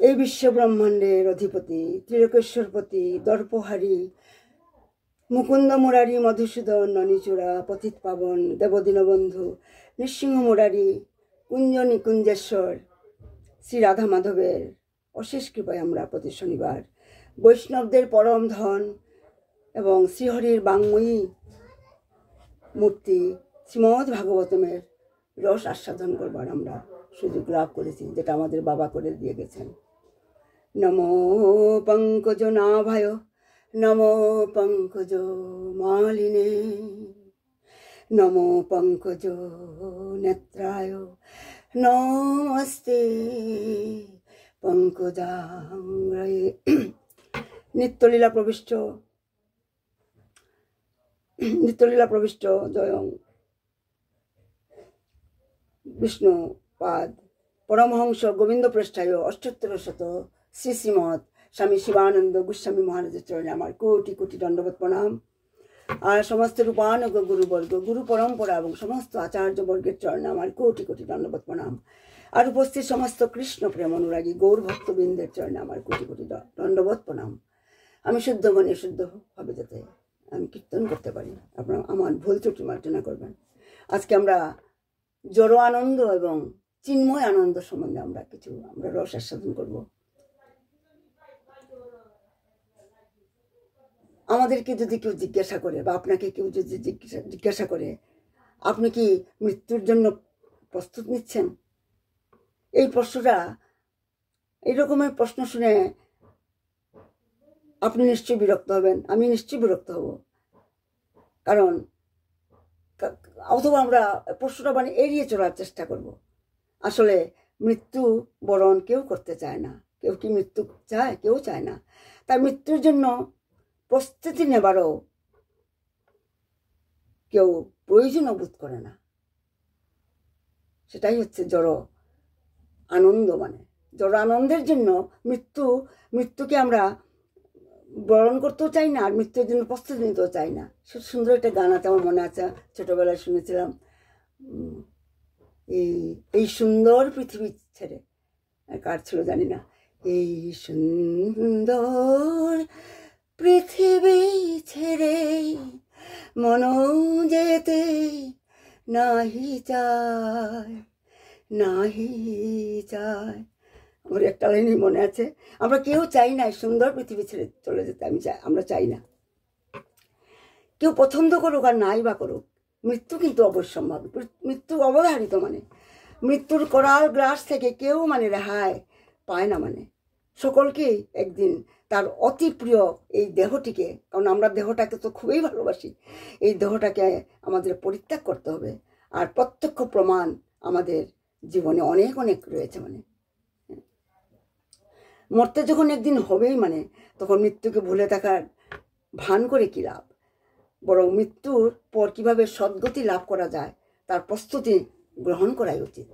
এই বিশ্বব্রহ্মাণ্ডের অধিপতি ত্রিলোকেশ্বরপতি দর্পহারী মুকুন্দ মুরারি মধুসূদন ননীচূড়া পতিত পাবন দেবদীনবন্ধু নৃসিংহ মুরারি কুঞ্জ নিকুঞ্জেশ্বর শ্রী রাধা মাধবের অশেষ কৃপায় আমরা প্রতি শনিবার বৈষ্ণবদের পরম ধন এবং শ্রীহরির বাংময়ী মূর্তি শ্রীমদ্ ভাগবতমের রস আস্বাদন করবার আমরা সুযোগ লাভ করেছি, যেটা আমাদের বাবা করে দিয়ে গেছেন। নমো পঙ্কজ নাভায় নমো পঙ্কজ মালিনে নমো পঙ্কজ নেত্রায় নমস্তে পঙ্কজাঙ্গ্রয়ে। নিত্যলীলা প্রবিষ্ট জয়ং বিষ্ণুপাদ পরমহংস গোবিন্দ পৃষ্ঠায় অষ্টোত্তর শত শ্রী শ্রীমৎ স্বামী শিবানন্দ গোস্বামী মহারাজের চরণে আমার কোটি কোটি দণ্ডবত প্রণাম। আর সমস্ত রূপানুগ গুরুবর্গ গুরু পরম্পরা এবং সমস্ত আচার্যবর্গের চরণে আমার কোটি কোটি দণ্ডবত প্রণাম। আর উপস্থিত সমস্ত কৃষ্ণ প্রেম অনুরাগী গৌর ভক্তবৃন্দের চরণে আমার কোটি কোটি দণ্ডবত প্রণাম। আমি শুদ্ধ মনে শুদ্ধভাবে যাতে আমি কীর্তন করতে পারি, আপনারা আমার ভুল ত্রুটি মার্জনা করবেন। আজকে আমরা জড় আনন্দ এবং চিন্ময় আনন্দ সম্বন্ধে আমরা রস আস্বাদন করব। আমাদেরকে যদি কেউ জিজ্ঞাসা করে বা আপনাকে কেউ যদি জিজ্ঞাসা করে আপনি কি মৃত্যুর জন্য প্রস্তুত নিচ্ছেন, এই প্রশ্নটা এই রকমের প্রশ্ন শুনে আপনি নিশ্চয়ই বিরক্ত হবেন, আমি নিশ্চয়ই বিরক্ত হব। কারণ অথবা আমরা প্রশ্নটা এড়িয়ে চলার চেষ্টা করব। আসলে মৃত্যু বরণ কেউ করতে চায় না। কেউ কি মৃত্যু চায়? কেউ চায় না। তাই মৃত্যুর জন্য প্রস্তুতি নেবারও কেউ প্রয়োজন বোধ করে না। সেটাই হচ্ছে জড় আনন্দ। জড় আনন্দের জন্য মৃত্যুকে আমরা বরণ করতেও চাই না, আর মৃত্যুর জন্য প্রস্তুতি নিতেও চাই না। সুন্দর একটা গান আছে, আমার মনে আছে, ছোটবেলায় শুনেছিলাম, এই সুন্দর পৃথিবী ছেড়ে, কার ছিল জানি না, এই সুন্দর পৃথিবী ছেড়ে মন যেতে নাহি চায়। আমার একটা লাইনই মনে আছে, আমরা কেউ চাই না সুন্দর পৃথিবী ছেড়ে চলে যেতে, আমরা চাই না। কেউ পছন্দ করুক আর নাই বা করুক, মৃত্যু কিন্তু অবশ্যম্ভাবী, মৃত্যু অবধারিত। মৃত্যুর করাল গ্রাস থেকে কেউ রেহাই পায় না। সকলকেই একদিন তার অতি প্রিয় এই দেহটিকে, কারণ আমরা দেহটাকে তো খুবই ভালোবাসি, এই দেহটাকে আমাদের পরিত্যাগ করতে হবে। আর প্রত্যক্ষ প্রমাণ আমাদের জীবনে অনেক অনেক রয়েছে। মরতে যখন একদিন হবেই তখন মৃত্যুকে ভুলে থাকার ভান করে কি লাভ? বরং মৃত্যুর পর কিভাবে সদ্গতি লাভ করা যায় তার প্রস্তুতি গ্রহণ করাই উচিত।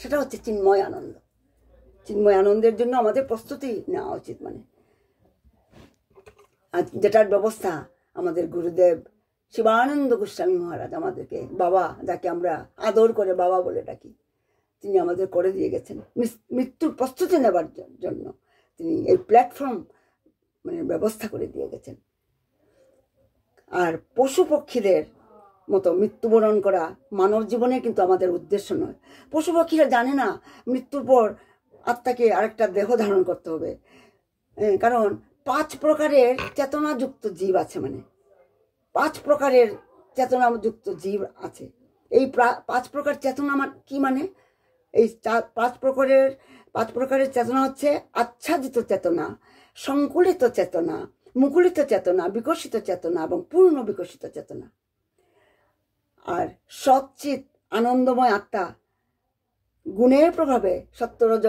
সেটা হচ্ছে চিন্ময় আনন্দ। চিন্ময় আনন্দের জন্য আমাদের প্রস্তুতি নেওয়া উচিত। আর যেটার ব্যবস্থা আমাদের গুরুদেব শিবানন্দ গোস্বামী মহারাজ আমাদেরকে, বাবা যাকে আমরা আদর করে বাবা বলে ডাকি, তিনি আমাদের করে দিয়ে গেছেন। মৃত্যুর প্রস্তুতি নেবার জন্য তিনি এই প্ল্যাটফর্ম ব্যবস্থা করে দিয়ে গেছেন। আর পশু পক্ষীদের মতো মৃত্যুবরণ করা মানব জীবনের কিন্তু আমাদের উদ্দেশ্য নয়। পশু পক্ষীরা জানে না মৃত্যুর পর আত্মাকে আরেকটা দেহ ধারণ করতে হবে। কারণ 5 প্রকারের চেতনাযুক্ত জীব আছে। 5 প্রকারের চেতনাযুক্ত জীব আছে। এই 5 প্রকার চেতনা কি এই 5 প্রকারের চেতনা হচ্ছে আচ্ছাদিত চেতনা, সংকুলিত চেতনা, মুকুলিত চেতনা, বিকশিত চেতনা এবং পূর্ণ বিকশিত চেতনা। আর সচ্চিত আনন্দময় আত্মা গুণের প্রভাবে, সত্যরজ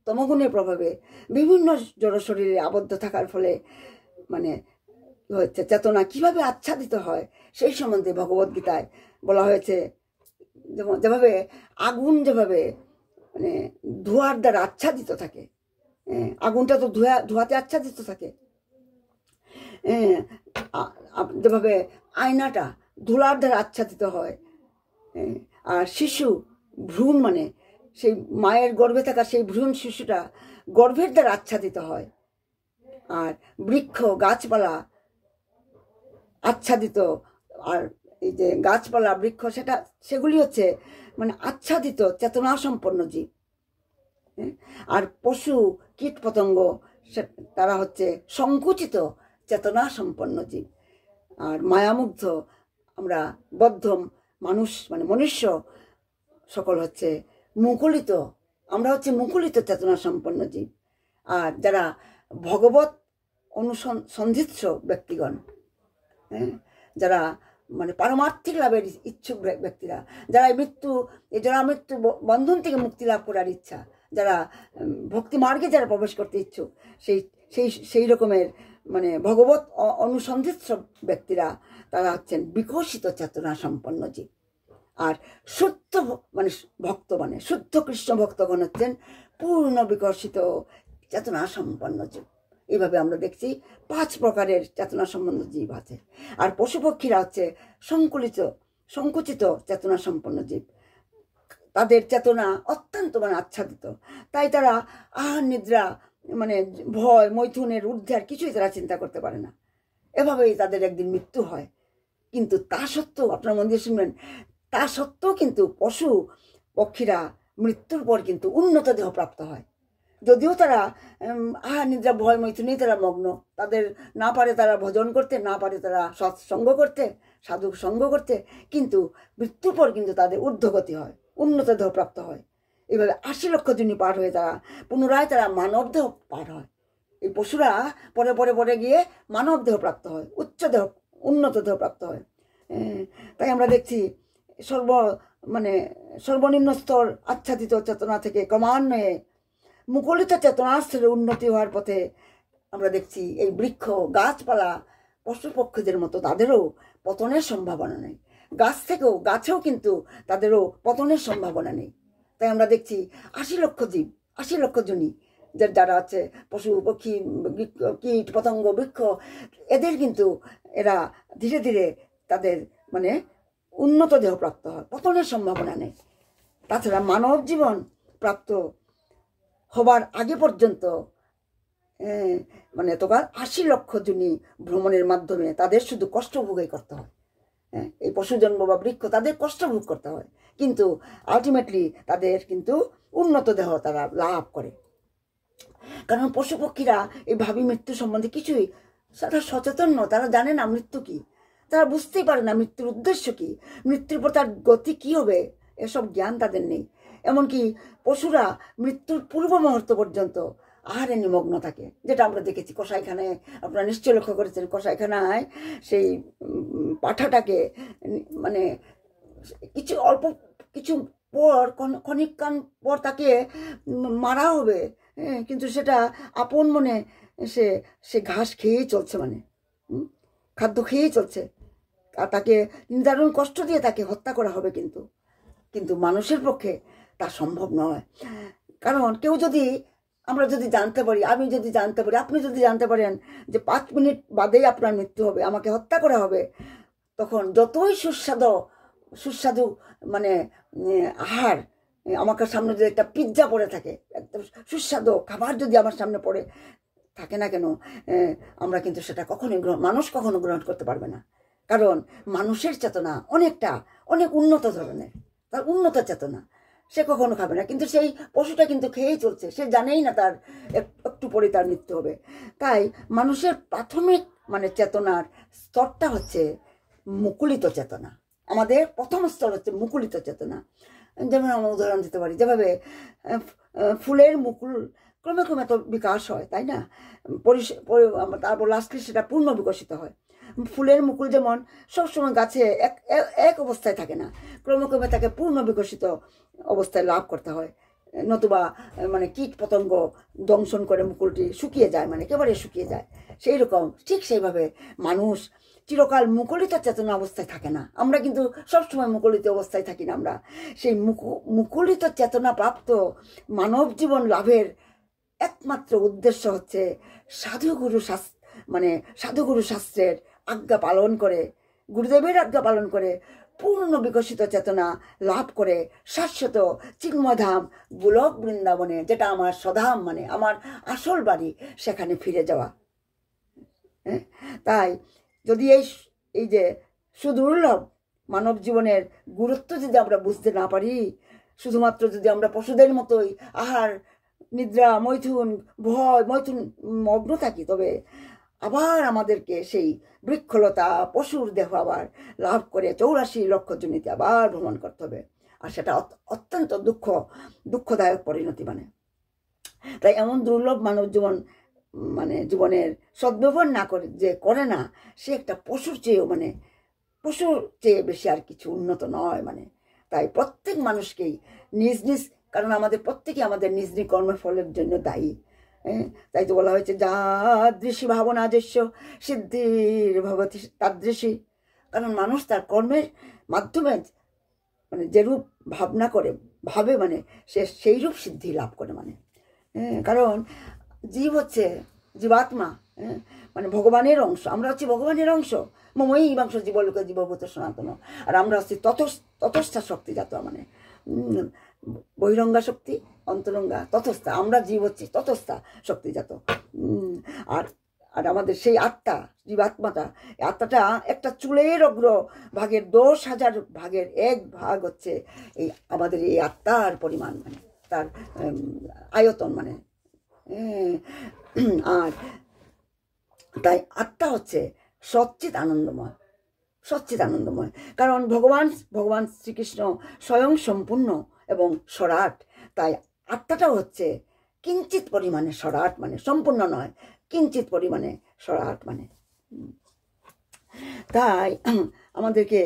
তমগুণের প্রভাবে বিভিন্ন জড় শরীরে আবদ্ধ থাকার ফলে হচ্ছে চেতনা কিভাবে আচ্ছাদিত হয় সেই সম্বন্ধে ভগবদ্গীতায় বলা হয়েছে। যেভাবে আগুন যেভাবে ধোঁয়ার দ্বারা আচ্ছাদিত থাকে, আগুনটা তো ধোঁয়াতে আচ্ছাদিত থাকে, যেভাবে আয়নাটা ধুলার দ্বারা আচ্ছাদিত হয়, আর শিশু ভ্রূণ সেই মায়ের গর্ভে থাকা সেই ভ্রূণ শিশুটা গর্ভের দ্বারা আচ্ছাদিত হয়। আর বৃক্ষ গাছপালা আচ্ছাদিত, আর এই যে গাছপালা বৃক্ষ সেগুলি হচ্ছে মানে আচ্ছাদিত চেতনা সম্পন্ন জীব। আর পশু কীট পতঙ্গ তারা হচ্ছে সংকুচিত চেতনা সম্পন্ন জীব। আর মায়ামুগ্ধ আমরা বদ্ধ মানুষ মানে মনুষ্য সকল হচ্ছে মুকুলিত, আমরা হচ্ছে মুকুলিত চেতনা সম্পন্ন জীব। আর যারা ভগবত অনুসন্ধিৎস ব্যক্তিগণ, যারা মানে পারমার্থিক লাভের ইচ্ছুক ব্যক্তিরা, যারা মৃত্যু বন্ধন থেকে মুক্তি লাভ করার ইচ্ছা, যারা ভক্তি মার্গে যারা প্রবেশ করতে ইচ্ছুক, সেই রকমের মানে ভগবত অনুসন্ধিৎস ব্যক্তিরা তারা হচ্ছেন বিকশিত চেতনা সম্পন্ন জীব। আর শুদ্ধ মানে ভক্ত মানে শুদ্ধ কৃষ্ণ ভক্তগণ হচ্ছেন পূর্ণ বিকশিত চেতনা সম্পন্ন জীব। এইভাবে আমরা দেখছি 5 প্রকারের চেতনা সম্পন্ন জীব আছে। আর পশু পক্ষীরা হচ্ছে সংকুচিত চেতনা সম্পন্ন জীব। তাদের চেতনা অত্যন্ত মানে আচ্ছাদিত, তাই তারা আহার নিদ্রা মানে ভয় মৈথুনের ঊর্ধ্বে আর কিছুই তারা চিন্তা করতে পারে না। এভাবেই তাদের একদিন মৃত্যু হয়। কিন্তু তা সত্ত্বেও আপনার মন দিয়ে শুনবেন, তা সত্ত্বেও কিন্তু পশু পক্ষীরা মৃত্যুর পর কিন্তু উন্নত দেহ প্রাপ্ত হয়। যদিও তারা আহার নিদ্রা ভয় মৈথুনেই তারা মগ্ন, তাদের না পারে তারা ভজন করতে, না পারে তারা সৎসঙ্গ করতে, সাধু সঙ্গ করতে, কিন্তু মৃত্যুর পর কিন্তু তাদের ঊর্ধ্বগতি হয়, উন্নত দেহ প্রাপ্ত হয়। এইভাবে 80 লক্ষ যোনি পার হয়ে পুনরায় তারা মানব দেহ পার হয়। এই পশুরা পরে পরে পরে গিয়ে মানব দেহ প্রাপ্ত হয়, উন্নত দেহ প্রাপ্ত হয়। তাই আমরা দেখছি সর্বনিম্ন স্তর আচ্ছাদিত চেতনা থেকে ক্রমান্বয়ে মুকুলিত চেতনার স্তরে উন্নতি হওয়ার পথে আমরা দেখছি এই বৃক্ষ গাছপালা পশু পক্ষীদের মতো তাদেরও পতনের সম্ভাবনা নেই। গাছেও কিন্তু তাদেরও পতনের সম্ভাবনা নেই। তাই আমরা দেখছি 80 লক্ষ জীব, 80 লক্ষ যোনি যারা আছে পশু পক্ষী কীট পতঙ্গ বৃক্ষ, এদের কিন্তু এরা ধীরে ধীরে তাদের মানে উন্নত দেহ প্রাপ্ত হয়, পতনের সম্ভাবনা নেই। তাছাড়া মানব জীবন প্রাপ্ত হবার আগে পর্যন্ত মানে তোমার 80 লক্ষ যোনি ভ্রমণের মাধ্যমে তাদের শুধু কষ্ট ভোগই করতে হয়। এই পশু জন্ম বা বৃক্ষ তাদের কষ্ট ভোগ করতে হয়, কিন্তু আলটিমেটলি তাদের কিন্তু উন্নত দেহ তারা লাভ করে। কারণ পশু পক্ষীরা এই ভাবী মৃত্যু সম্বন্ধে কিছুই তারা সচেতন নয়, তারা জানে না মৃত্যু কি, তারা বুঝতেই পারে না মৃত্যুর উদ্দেশ্য কি, মৃত্যুর পর তার গতি কি হবে, এসব জ্ঞান তাদের নেই। এমনকি পশুরা মৃত্যুর পূর্ব মুহূর্ত পর্যন্ত আহারে নিমগ্ন থাকে, যেটা আমরা দেখেছি কসাইখানায়। আপনারা নিশ্চয় লক্ষ্য করেছেন, কসাইখানায় সেই পাঠাটাকে মানে অল্প কিছু পর ক্ষণিকক্ষণ পর তাকে মারা হবে, কিন্তু সেটা আপন মনে সে ঘাস খেয়েই চলছে, মানে খাদ্য খেয়েই চলছে, আর তাকে নিদারুণ কষ্ট দিয়ে তাকে হত্যা করা হবে। কিন্তু মানুষের পক্ষে তা সম্ভব নয়। কারণ আমরা যদি জানতে পারি, আমি যদি জানতে পারি, আপনি যদি জানতে পারেন যে 5 মিনিট বাদেই আপনার মৃত্যু হবে, আমাকে হত্যা করা হবে, তখন যতই সুস্বাদু মানে আহার আমার সামনে যদি একটা পিৎজা পড়ে থাকে, একদম সুস্বাদু খাবার যদি আমার সামনে পড়ে থাকে না কেন, আমরা কিন্তু সেটা মানুষ কখনো গ্রহণ করতে পারবে না। কারণ মানুষের চেতনা অনেক উন্নত ধরনের, তার উন্নত চেতনা, সে কখনো খাবে না। কিন্তু সেই পশুটা কিন্তু খেয়েই চলছে, সে জানেই না তার একটু পরে তার মৃত্যু হবে। তাই মানুষের প্রাথমিক মানে চেতনার স্তরটা হচ্ছে মুকুলিত চেতনা। আমাদের প্রথম স্তর হচ্ছে মুকুলিত চেতনা। যেমন আমরা উদাহরণ দিতে পারি, যেভাবে ফুলের মুকুল ক্রমে ক্রমে তো বিকাশ হয়, তাই না, তারপর লাস্টলি সেটা পূর্ণ বিকশিত হয়। ফুলের মুকুল যেমন সবসময় গাছে এক অবস্থায় থাকে না, ক্রমে ক্রমে তাকে পূর্ণ বিকশিত অবস্থায় লাভ করতে হয়, নতুবা মানে কীট পতঙ্গ দংশন করে মুকুলটি শুকিয়ে যায়, মানে একেবারে শুকিয়ে যায়। ঠিক সেইভাবে মানুষ চিরকাল মুকুলিত চেতনা অবস্থায় থাকে না। আমরা কিন্তু সবসময় মুকুলিত অবস্থায় থাকি না। আমরা সেই মুকুলিত চেতনা প্রাপ্ত মানব জীবন লাভের একমাত্র উদ্দেশ্য হচ্ছে সাধুগুরু শাস্ত্রের আজ্ঞা পালন করে, গুরুদেবের আজ্ঞা পালন করে পূর্ণ বিকশিত চেতনা লাভ করে শাশ্বত চিন্ময়ধাম গোলক বৃন্দাবনে, যেটা আমার স্বধাম, মানে আমার আসল বাড়ি, সেখানে ফিরে যাওয়া। হ্যাঁ, তাই যদি এই যে সুদুর্লভ মানব জীবনের গুরুত্ব যদি আমরা বুঝতে না পারি, শুধুমাত্র যদি আমরা পশুদের মতোই আহার নিদ্রা মৈথুন মগ্ন থাকি, তবে আবার আমাদেরকে সেই বৃক্ষলতা পশুর দেহ আবার লাভ করে 84 লক্ষ জনিতে আবার ভ্রমণ করতে হবে। আর সেটা অত্যন্ত দুঃখদায়ক পরিণতি। মানে তাই এমন দুর্লভ মানব জীবন, মানে জীবনের সদ্ব্যবহার না করে না, সে একটা পশুর চেয়ে বেশি আর কিছু উন্নত নয়। মানে তাই প্রত্যেক মানুষকেই নিজ নিজ, কারণ আমাদের প্রত্যেকে আমাদের নিজ নিজ কর্মের ফলের জন্য দায়ী। তাই তো বলা হয়েছে যাদৃশী ভাবনা যস্য সিদ্ধির ভবতি তাদৃশী। কারণ মানুষ তার কর্মের মাধ্যমে মানে যেরূপ ভাবনা করে ভাবে, মানে সে সেইরূপ সিদ্ধি লাভ করে। মানে কারণ জীব হচ্ছে জীবাত্মা, মানে ভগবানের অংশ। আমরা হচ্ছি ভগবানের অংশ। মমই বাংশ জীবলোকে জীবভূত সনাতন। আর আমরা হচ্ছি ততস্থা শক্তিজাত, মানে বহিরঙ্গা শক্তি, অন্তরঙ্গা ততস্থা। আমরা জীব হচ্ছি ততস্থা শক্তিজাত। আর আর আমাদের সেই আত্মা, জীবাত্মাটা, আত্মাটা একটা চুলের অগ্র ভাগের 10,000 ভাগের 1 ভাগ হচ্ছে এই আমাদের এই আত্মার পরিমাণ, মানে তার আয়তন। মানে আর তাই আত্মা হচ্ছে সচ্চিত আনন্দময়। কারণ ভগবান শ্রীকৃষ্ণ স্বয়ং সম্পূর্ণ এবং সরাট। তাই আত্মাটাও হচ্ছে কিঞ্চিত পরিমাণে সরাট, মানে সম্পূর্ণ নয়, কিঞ্চিত পরিমাণে সরাট। মানে তাই আমাদেরকে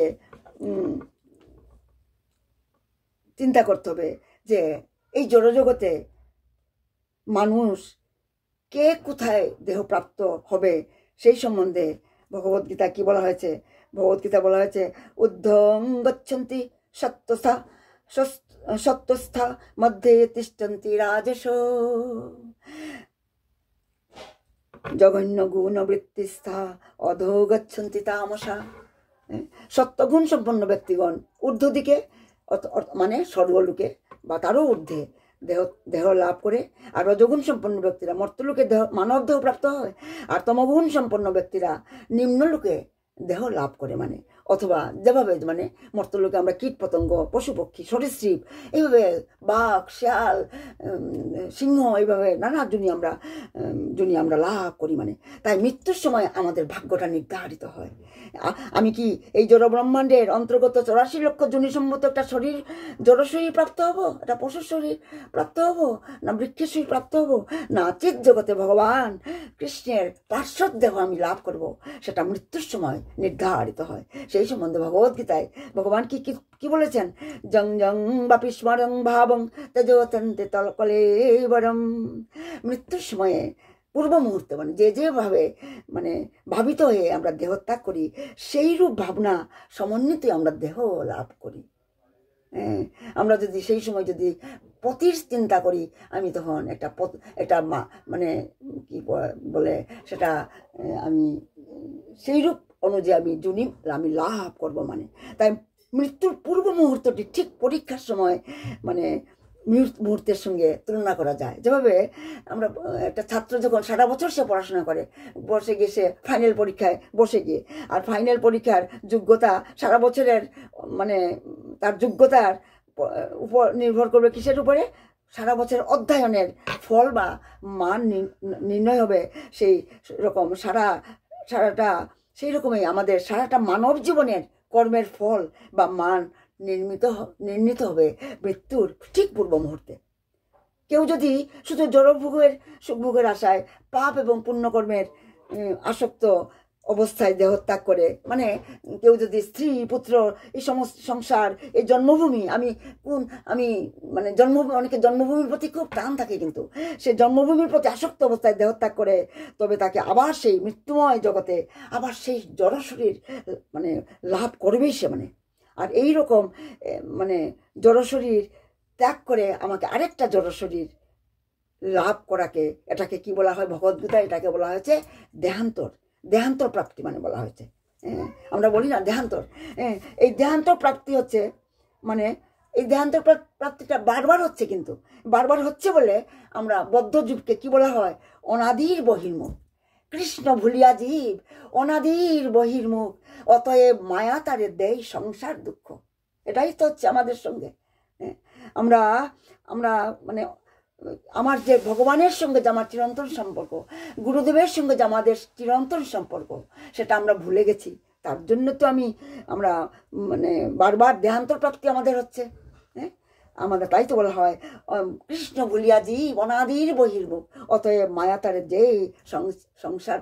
চিন্তা করতে হবে যে এই জড়জগতে মানুষ কে কোথায় দেহপ্রাপ্ত হবে সেই সম্বন্ধে ভগবদ্গীতা কি বলা হয়েছে? ভগবদ্গীতা বলা হয়েছে ঊর্ধ্বং গচ্ছন্তি সত্ত্বস্থা মধ্যে তিষ্ঠন্তি রাজস জঘন্য গুণ বৃত্তিস্থা অধো গচ্ছন্তি তামসা। সত্যগুণ সম্পন্ন ব্যক্তিগণ ঊর্ধ্ব দিকে, মানে স্বর্গলোকে বা তারও ঊর্ধ্বে দেহ লাভ করে। আর রজগুণ সম্পন্ন ব্যক্তিরা মর্তলোকে মানব দেহ প্রাপ্ত হয়, আর তমগুণ সম্পন্ন ব্যক্তিরা নিম্নলোকে দেহ লাভ করে। মানে অথবা যেভাবে মানে মর্তলোকে আমরা কীট পতঙ্গ, পশু পক্ষী, সরীসৃপ, এইভাবে বাঘ, শেয়াল, সিংহ, এইভাবে নানা জনি আমরা লাভ করি। মানে তাই মৃত্যুর সময় আমাদের ভাগ্যটা নির্ধারিত হয়। আমি কি এই জড় ব্রহ্মাণ্ডের অন্তর্গত 84 লক্ষ জনিসম্মত একটা শরীর, জড় শরীর প্রাপ্ত হব, একটা পশুর শরীর প্রাপ্ত হব, না বৃক্ষের শরীর প্রাপ্ত হব, না চিৎ জগতে ভগবান কৃষ্ণের পার্শ্বদ দেহ আমি লাভ করব, সেটা মৃত্যুর সময় নির্ধারিত হয়। সেই সম্বন্ধে ভগবদ্গীতায় ভগবান কি বলেছেন? জং জং বাপি স্মরং ভাবং তেজতন্তে তলকলেবরম। মৃত্যুর সময়ে পূর্ব মুহূর্তে, মানে যেভাবে মানে ভাবিত হয়ে আমরা দেহত্যাগ করি, সেই রূপ ভাবনা সমন্বিত আমরা দেহ লাভ করি। আমরা যদি সেই সময় যদি পতির চিন্তা করি, আমি তখন একটা মানে কি বলে সেটা, আমি সেই রূপ অনুযায়ী আমি লাভ করব। মানে তাই মৃত্যুর পূর্ব মুহূর্তটি ঠিক পরীক্ষার সময় মানে মুহূর্তের সঙ্গে তুলনা করা যায়। যেভাবে আমরা একটা ছাত্র যখন সারা বছর সে পড়াশোনা করে, বসে গিয়ে সে ফাইনাল পরীক্ষায় বসে গিয়ে, আর ফাইনাল পরীক্ষার যোগ্যতা সারা বছরের মানে তার যোগ্যতার উপর নির্ভর করবে কিসের উপরে? সারা বছর অধ্যয়নের ফল বা মান নির্ণয় হবে। সেই রকম সারাটা সেই রকমই আমাদের সারাটা মানব জীবনের কর্মের ফল বা মান নির্ণীত হবে মৃত্যুর ঠিক পূর্ব মুহূর্তে। কেউ যদি শুধু জড়ভোগের সুখভোগের আশায় পাপ এবং পুণ্যকর্মের আসক্ত অবস্থায় দেহত্যাগ করে, মানে কেউ যদি স্ত্রী, পুত্র, এই সমস্ত সংসার, এই জন্মভূমি, আমি মানে অনেকে জন্মভূমির প্রতি খুব টান থাকে, কিন্তু সে জন্মভূমির প্রতি আসক্ত অবস্থায় দেহত্যাগ করে, তবে তাকে আবার সেই মৃত্যুময় জগতে আবার সেই জড় শরীর মানে লাভ করবেই সে। মানে আর এই রকম মানে জড় শরীর ত্যাগ করে আমাকে আরেকটা জড় শরীর লাভ করাকে, এটাকে কি বলা হয় ভগবদ্গীতায়? এটাকে বলা হয়েছে দেহান্তর প্রাপ্তি, মানে বলা হয়েছে। আমরা বলি না দেহান্তর, এই দেহান্তর প্রাপ্তি হচ্ছে মানে এই দেহান্তর প্রাপ্তিটা বারবার হচ্ছে, কিন্তু বারবার হচ্ছে বলে আমরা বদ্ধজীবকে কি বলা হয়, অনাদির বহির্মুখ। কৃষ্ণ ভুলিয়া জীব অনাদির বহির্মুখ, অতএব মায়া তারে দেয় সংসার দুঃখ। এটাই তো হচ্ছে আমাদের সঙ্গে। আমরা আমরা মানে আমার যে ভগবানের সঙ্গে যে আমার চিরন্তন সম্পর্ক, গুরুদেবের সঙ্গে যে আমাদের চিরন্তন সম্পর্ক, সেটা আমরা ভুলে গেছি। তার জন্য তো আমরা মানে বারবার দেহান্তর প্রাপ্তি আমাদের হচ্ছে। আমাদের তাই তো বলা হয় কৃষ্ণ ভুলিয়া জীব অনাদির বহির্মুখ, অতএব মায়া তারে যে সংসার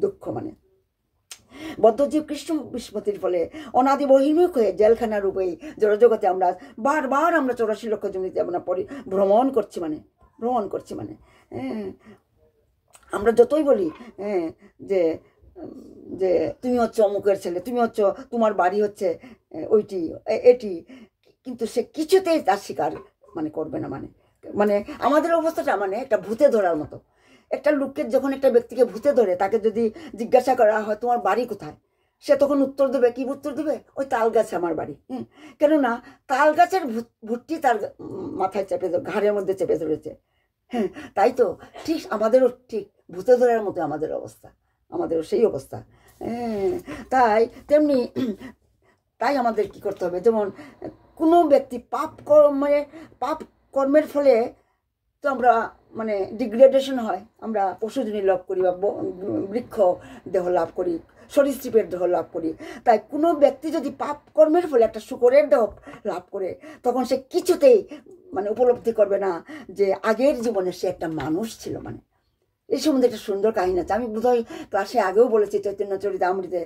দুঃখ। মানে বদ্ধজীব কৃষ্ণ বিস্মৃতির ফলে অনাদি বহির্মুখ হয়ে জেলখানা রূপেই জড়জগতে আমরা বারবার 84 লক্ষ জমিতে আমরা ভ্রমণ করছি মানে আমরা যতই বলি যে যে তুমি হচ্ছে অমুকের ছেলে, তুমি হচ্ছে, তোমার বাড়ি হচ্ছে ওইটি এটি, কিন্তু সে কিছুতেই তার স্বীকার মানে করবে না। মানে আমাদের অবস্থাটা মানে একটা ভূতে ধরার মতো। একটা লোকের যখন একটা ব্যক্তিকে ভূতে ধরে, তাকে যদি জিজ্ঞাসা করা হয় তোমার বাড়ি কোথায়, সে তখন উত্তর দেবে, কি উত্তর দেবে, ওই তাল গাছে আমার বাড়ি। কেননা তাল গাছের ভুট্টি তার মাথায় চেপে ঘাড়ের মধ্যে চেপে ধরেছে। তাই তো ঠিক আমাদেরও ঠিক ভূতে ধরার মতো আমাদের অবস্থা, আমাদেরও সেই অবস্থা। তাই তেমনি তাই আমাদের কি করতে হবে, যেমন কোনো ব্যক্তি পাপ কর্মের ফলে তো আমরা মানে ডিগ্রেডেশন হয়, আমরা পশুজনী লাভ করি বা বৃক্ষ দেহ লাভ করি, সরীসৃপের দেহ লাভ করি। তাই কোনো ব্যক্তি যদি পাপ কর্মের ফলে একটা শূকরের দেহ লাভ করে, তখন সে কিছুতেই মানে উপলব্ধি করবে না যে আগের জীবনে সে একটা মানুষ ছিল। মানে এই সম্বন্ধে একটা সুন্দর কাহিনী আছে, আমি বোধহয় ক্লাসে আগেও বলেছি চৈতন্য চরিতামৃতে।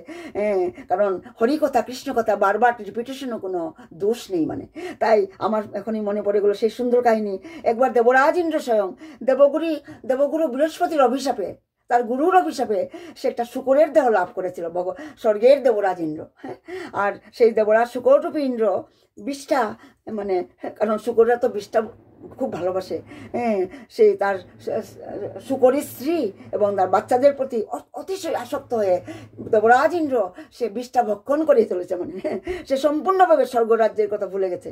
কারণ হরিকথা কৃষ্ণ কথা বারবার রিপিটেশনও কোনো দোষ নেই। মানে তাই আমার এখনই মনে পড়ে গেলো সেই সুন্দর কাহিনী। একবার দেবরাজ ইন্দ্র স্বয়ং দেবগুরু বৃহস্পতির অভিশাপে, তার গুরুর অভিশাপে সে একটা শূকরের দেহ লাভ করেছিল, স্বর্গের দেবরাজ ইন্দ্র। আর সেই দেবরাজ শূকররূপী ইন্দ্র বিষটা মানে, কারণ শূকররা তো বিষটা খুব ভালোবাসে, সেই তার শূকরী স্ত্রী এবং তার বাচ্চাদের প্রতি অতিশয় আসক্ত হয়ে দেবরাজ ইন্দ্র সে বিষটা ভক্ষণ করে চলেছে। মানে সে সম্পূর্ণভাবে স্বর্গরাজ্যের কথা ভুলে গেছে।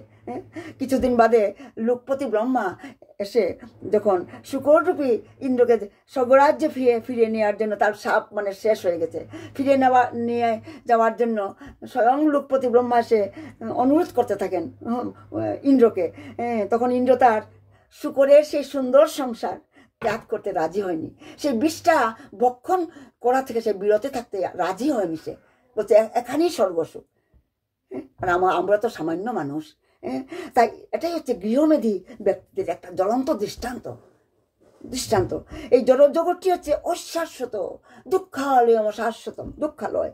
কিছুদিন বাদে লোকপতি ব্রহ্মা এসে যখন শূকররূপী ইন্দ্রকে স্বর্গরাজ্যে ফিরিয়ে নেওয়ার জন্য, তার সাপ মানে শেষ হয়ে গেছে, নিয়ে যাওয়ার জন্য স্বয়ং লোকপতি ব্রহ্মা এসে অনুরোধ করতে থাকেন ইন্দ্রকে। তখন ইন্দ্র তার শূকরের সেই সুন্দর সংসার ত্যাগ করতে রাজি হয়নি, সেই বিষটা ভক্ষণ করা থেকে সে বিরতে থাকতে রাজি হয়নি। সে বলছে এখানেই স্বর্গসুখ। আর আমরা তো সামান্য মানুষ। তাই এটাই হচ্ছে গৃহমেধী ব্যক্তিদের একটা জ্বলন্ত দৃষ্টান্ত। এই জগৎটি হচ্ছে অশাশ্বত, দুঃখালয়।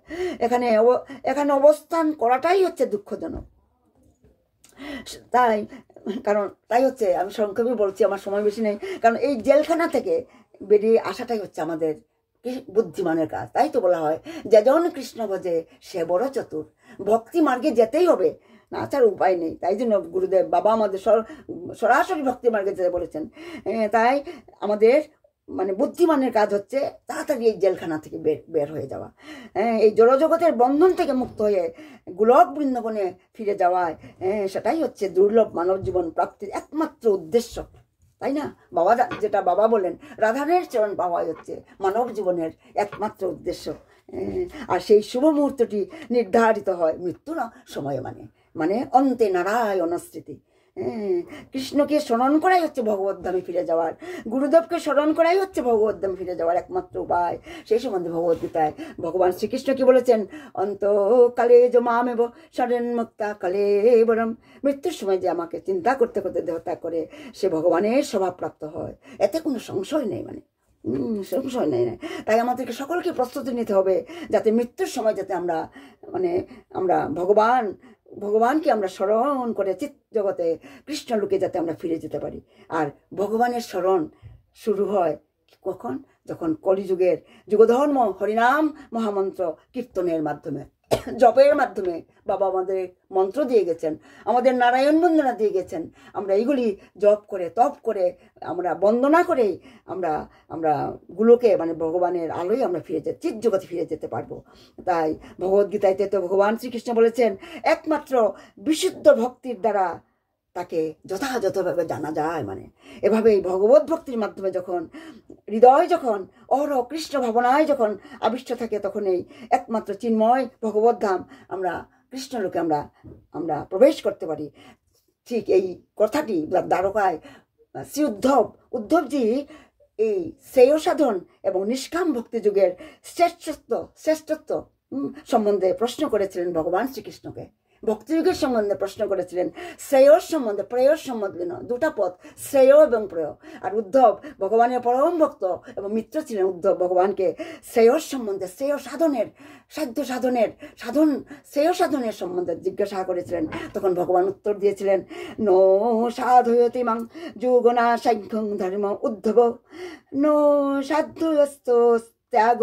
এখানে অবস্থান করাটাই হচ্ছে দুঃখজনক। তাই হচ্ছে আমি সংক্ষেপে বলছি, আমার সময় বেশি নেই। কারণ এই জেলখানা থেকে বেরিয়ে আসাটাই হচ্ছে আমাদের বুদ্ধিমানের কাজ। তাই তো বলা হয় যেজন কৃষ্ণ ভজে সে বড় চতুর। ভক্তি মার্গে যেতেই হবে, না তার উপায় নেই। তাই জন্য গুরুদেব বাবা আমাদের সরাসরি ভক্তি মার্গে যেতে বলেছেন। তাই আমাদের মানে বুদ্ধিমানের কাজ হচ্ছে তাড়াতাড়ি এই জেলখানা থেকে বের হয়ে যাওয়া, এই জড়জগতের বন্ধন থেকে মুক্ত হয়ে গোলক বৃন্দাবনে ফিরে যাওয়ায় সেটাই হচ্ছে দুর্লভ মানব জীবন প্রাপ্তির একমাত্র উদ্দেশ্য। তাই না? যেটা বাবা বলেন, রাধানের চরণ পাওয়াই হচ্ছে মানব জীবনের একমাত্র উদ্দেশ্য। আর সেই শুভ মুহূর্তটি নির্ধারিত হয় মৃত্যু সময়ে, মানে অন্তে নারায়ণ স্মৃতি। কৃষ্ণকে স্মরণ করাই হচ্ছে ভগবদ্ধামে ফিরে যাওয়ার, গুরুদেবকে স্মরণ করাই হচ্ছে ভগবদ্ধামে ফিরে যাওয়ার একমাত্র উপায়। সেই সম্বন্ধে ভগবদ্গীতায় ভগবান শ্রীকৃষ্ণ কি বলেছেন, অন্তকালে যে মামেব শরণ মুক্তা কালে বরম। মৃত্যুর সময় যে আমাকে চিন্তা করতে করতে দেহত্যাগ করে সে ভগবানের স্বভাবপ্রাপ্ত হয়, এতে কোনো সংশয় নেই। সংশয় নেই। তাই আমাদেরকে সকলকে প্রস্তুতি নিতে হবে যাতে মৃত্যুর সময় যাতে আমরা ভগবানকে আমরা স্মরণ করে চিৎ জগতে কৃষ্ণ লোকে যাতে আমরা ফিরে যেতে পারি। আর ভগবানের স্মরণ শুরু হয় কখন? যখন কলিযুগের যুগধর্ম হরিনাম মহামন্ত্র কীর্তনের মাধ্যমে জপের মাধ্যমে বাবা আমাদের মন্ত্র দিয়ে গেছেন, আমাদের নারায়ণ বন্দনা দিয়ে গেছেন। আমরা এইগুলি জপ করে তপ করে আমরা বন্দনা করে আমরা আমরা গুলোকে মানে ভগবানের আলোয় আমরা ফিরে যেতে, চিৎ জগতে ফিরে যেতে পারবো। তাই ভগবদ্গীতাতে তো ভগবান শ্রীকৃষ্ণ বলেছেন একমাত্র বিশুদ্ধ ভক্তির দ্বারা তাকে যথাযথভাবে জানা যায়। মানে এভাবেই ভগবত ভক্তির মাধ্যমে যখন হৃদয় যখন অহরহ কৃষ্ণ ভাবনায় যখন আবিষ্ট থাকে, তখন এই একমাত্র চিন্ময় ভগবত ধাম আমরা কৃষ্ণলোকে আমরা আমরা প্রবেশ করতে পারি। ঠিক এই কথাটি দ্বারকায় শ্রী উদ্ধবজি এই শ্রেয় সাধন এবং নিষ্কাম ভক্তি যুগের শ্রেষ্ঠত্ব সম্বন্ধে প্রশ্ন করেছিলেন ভগবান শ্রীকৃষ্ণকে। ভক্তিযুগের সম্বন্ধে প্রশ্ন করেছিলেন, শ্রেয়র সম্বন্ধে, প্রেয়র সম্বন্ধে নয়, দুটা পথ, শ্রেয় এবং প্রেয়। আর উদ্ধব ভগবানের পরম ভক্ত এবং মিত্র ছিলেন। উদ্ধব ভগবানকে শ্রেয়র সম্বন্ধে, শ্রেয় সাধনের, শ্রেয় সাধনের সম্বন্ধে জিজ্ঞাসা করেছিলেন। তখন ভগবান উত্তর দিয়েছিলেন, নো সাধয়তি মাং যোগনা সাংখ্যং ধর্ম উদ্ধব, নো সাধ্যস্ত ত্যাগ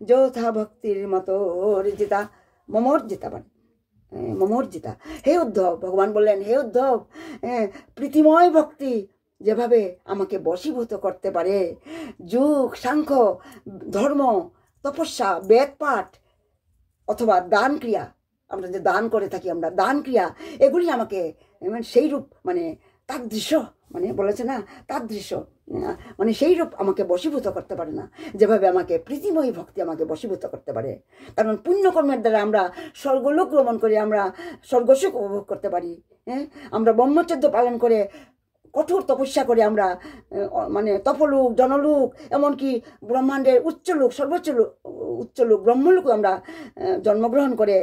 যথা ভক্তির মতো অর্জিতা মমর্জিতা। মমর্জিতা। হে উদ্ধব, ভগবান বললেন, হে উদ্ধব, প্রীতিময় ভক্তি যেভাবে আমাকে বশীভূত করতে পারে, যুগ, সাংখ্য, ধর্ম, তপস্যা, বেদ পাঠ অথবা দান ক্রিয়া, আমরা যে দান করে থাকি, আমরা দান ক্রিয়া, এগুলি আমাকে সেই রূপ মানে তার দৃশ্য মানে বলেছে না, তার দৃশ্য মানে সেই রূপ আমাকে বশীভূত করতে পারে না, যেভাবে আমাকে প্রীতিময়ী ভক্তি আমাকে বশীভূত করতে পারে। কারণ পুণ্যকর্মের দ্বারা আমরা স্বর্গলোক ভ্রমণ করে আমরা স্বর্গসুখ উপভোগ করতে পারি। আমরা ব্রহ্মচর্য পালন করে কঠোর তপস্যা করে আমরা মানে তপলোক, জনলোক, এমনকি ব্রহ্মাণ্ডের উচ্চলোক, সর্বোচ্চ উচ্চলোক ব্রহ্মলোক আমরা জন্মগ্রহণ করে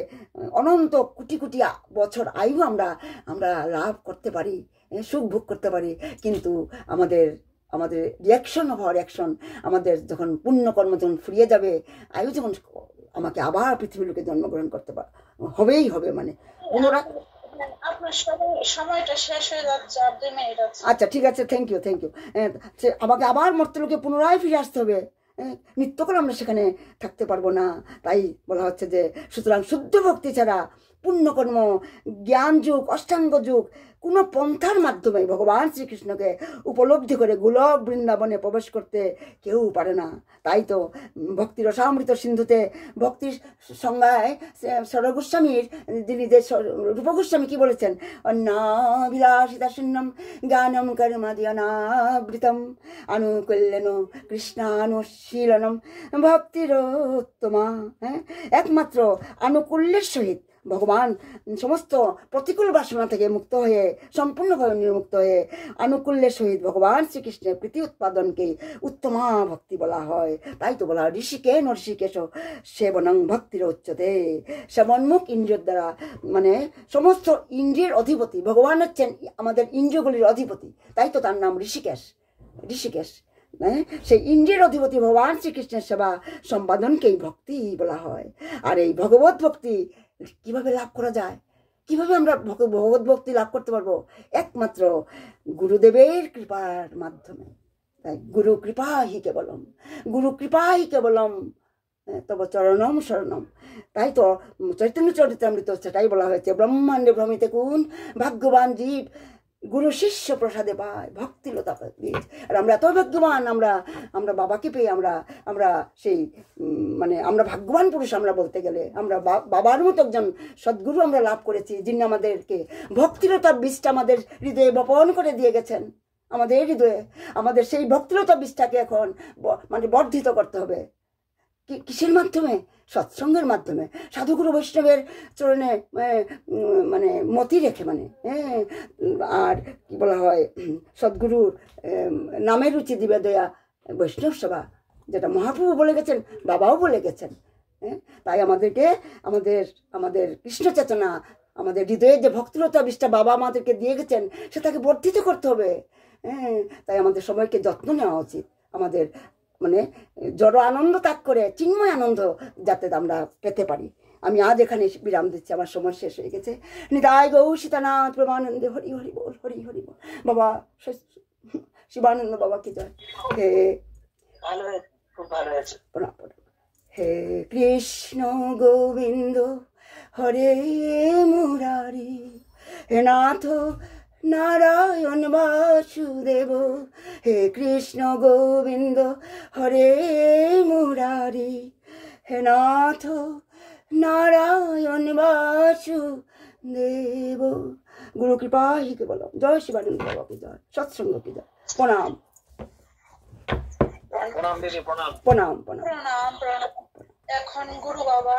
অনন্ত কোটি কোটি বছর আয়ু আমরা লাভ করতে পারি, সুখ ভোগ করতে পারি। কিন্তু আমাদের রিয়াকশন অফ আওয়ার অ্যাকশন, আমাদের যখন পুণ্যকর্ম যখন ফুরিয়ে যাবে, আয়ু যখন আমাকে আবার পৃথিবীর লোকে জন্মগ্রহণ করতে হবেই হবে, মানে পুনরায়। আপনার সময়টা শেষ হয়ে যাচ্ছে, আর 2 মিনিট আছে। আচ্ছা ঠিক আছে, থ্যাংক ইউ। আমাকে আবার মর্তলোকে পুনরায় ফিরে আসতে হবে, নিত্যকাল আমরা সেখানে থাকতে পারবো না। তাই বলা হচ্ছে যে সুতরাং শুদ্ধ ভক্তি ছাড়া পুণ্যকর্ম, জ্ঞান যুগ, অষ্টাঙ্গ যুগ কোনো পন্থার মাধ্যমে ভগবান শ্রীকৃষ্ণকে উপলব্ধি করে গোলক বৃন্দাবনে প্রবেশ করতে কেউ পারে না। তাই তো ভক্তির রসামৃত সিন্ধুতে ভক্তির সংজ্ঞায় সরগোস্বামীর যিনি যে রূপগোস্বামী কি বলেছেন, অন্নাভিলাষিতা শূন্যম জ্ঞানম কর্মাদিনাবৃতম আনুকূল্যন কৃষ্ণানুশীলনম ভক্তিরোত্তমা। একমাত্র আনুকূল্যের সহিত ভগবান সমস্ত প্রতিকূল বাসনা থেকে মুক্ত হয়ে, সম্পূর্ণভাবে নির্মুক্ত হয়ে আনুকূল্যের সহিত ভগবান শ্রীকৃষ্ণের প্রীতি উৎপাদনকে উত্তমা ভক্তি বলা হয়। তাই তো বলা হয় ঋষিকেশ সেবনং ভক্তির উচ্চতে। সেবনমুখ ইন্দ্রিয়ের দ্বারা মানে সমস্ত ইন্দ্রিয়ের অধিপতি ভগবান হচ্ছেন, আমাদের ইন্দ্রিয়গুলির অধিপতি। তাই তো তার নাম ঋষিকেশ। সেই ইন্দ্রিয়ের অধিপতি ভগবান শ্রীকৃষ্ণের সেবা সম্পাদনকেই ভক্তি বলা হয়। আর এই ভগবত ভক্তি কিভাবে লাভ করা যায়, কিভাবে আমরা ভগবত ভক্তি লাভ করতে পারবো? একমাত্র গুরুদেবের কৃপার মাধ্যমে। তাই গুরু কৃপা হি কেবলম তব চরণম শরণম। তাই তো চৈতন্য চরিতামৃত সেটাই বলা হয়েছে, ব্রহ্মাণ্ডে ভ্রমিতে কোন ভাগ্যবান জীব গুরু শিষ্য প্রসাদে পায় ভক্তিলতা বীজ। আর আমরা এত ভাগ্যবান, আমরা বাবাকে পেয়ে আমরা সেই মানে আমরা ভাগ্যবান পুরুষ। আমরা বলতে গেলে আমরা বাবার মতো একজন সদ্গুরু আমরা লাভ করেছি, যিনি আমাদেরকে ভক্তিলতার বীজটা আমাদের হৃদয়ে বপন করে দিয়ে গেছেন। আমাদের হৃদয়ে আমাদের সেই ভক্তিলতা বীজটাকে এখন মানে বর্ধিত করতে হবে। কিসের মাধ্যমে? সৎসঙ্গের মাধ্যমে, সাধুগুরু বৈষ্ণবের চরণে মানে মতি রেখে, মানে আর কি বলা হয়, সদ্গুরুর নামের রুচি দিবে দয়া বৈষ্ণব সেবা, যেটা মহাপ্রভু বলে গেছেন, বাবাও বলে গেছেন। তাই আমাদেরকে আমাদের কৃষ্ণ চেতনা, আমাদের হৃদয়ের যে ভক্তিলতা বীজটা বাবা আমাদেরকে দিয়ে গেছেন, সেটাকে বর্ধিত করতে হবে। তাই আমাদের সবাইকে যত্ন নেওয়া উচিত, আমাদের মানে জড় আনন্দ ত্যাগ করে চিন্ময় আনন্দ যাতে আমরা পেতে পারি। আমি আজ এখানে বিরাম দিচ্ছি, আমার সময় শেষ হয়ে গেছে। নিতাই গৌ সীতানাথ প্রেমানন্দে হরি হরি বল, হরি হরি বল। বাবা শিবানন্দ বাবা কি জয়। হে খুব ভালো আছে। হে কৃষ্ণ গোবিন্দ হরে মুরারি, হে নাথ নারায়ণ বাসুদেব, হে কৃষ্ণ গোবিন্দ হরে মুরারি, হে নাথ নারায়ণ বাসুদেব। গুরু কৃপা হি কে বলো। জয় শিবানন্দ বাবা কি জয়, সৎসঙ্গ কি জয়। প্রণাম প্রণাম দিদি, প্রণাম। প্রণাম প্রণাম। প্রণাম প্রণাম। এখন গুরু বাবা